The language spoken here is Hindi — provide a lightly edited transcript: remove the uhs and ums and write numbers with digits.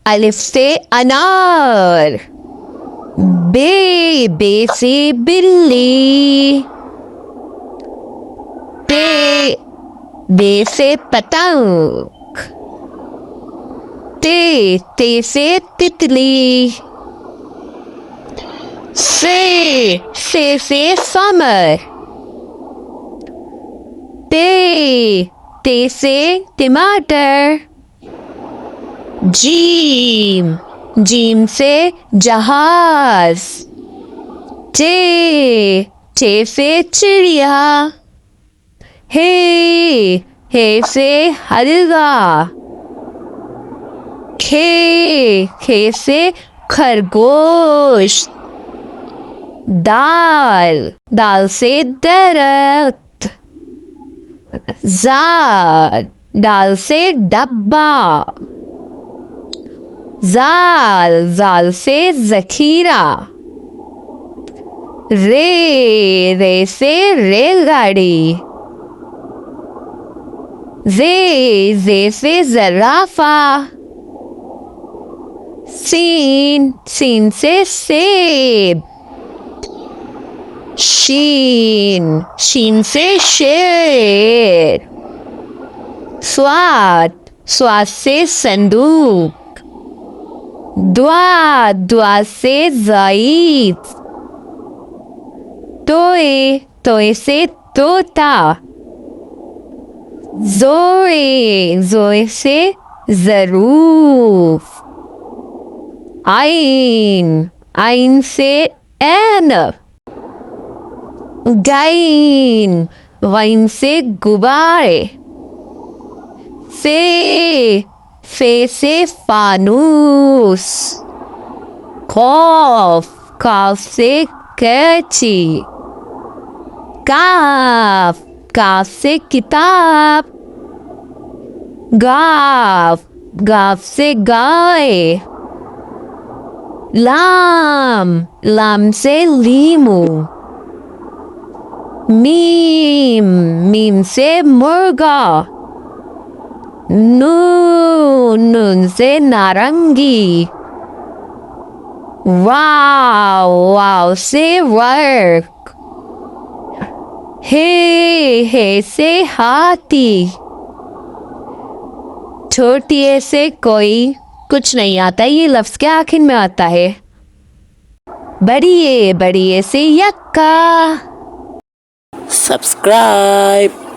अलिफ से अनार। बे से बिल्ली। बे से पतंग। ते से तितली। से समर। ते से टमाटर। जीम से जहाज। चे से चिड़िया। हे से हलवा। खे से खरगोश। दाल से दरख्त। दाल से डब्बा। जाल से जखीरा। रे से रेलगाड़ी। जे से जराफा। सीन से सेब। शीन से शेर। स्वाद से संदूक। दुआ से ज़ईद। तोए से तोता। जोए से ज़रूफ। आइन से ऐनब। गाइन से गुब्बारे। फे से फानूस। काफ से कैची। काफ से किताब। गाफ से गाय। लाम से लीमू। मीम से मुर्गा। नून से नारंगी। वाव से वर्क। हे से हाथी। छोटी ए से कोई कुछ नहीं आता, ये लफ्ज के आखिर में आता है। बड़ी ए से यक्का। सब्सक्राइब।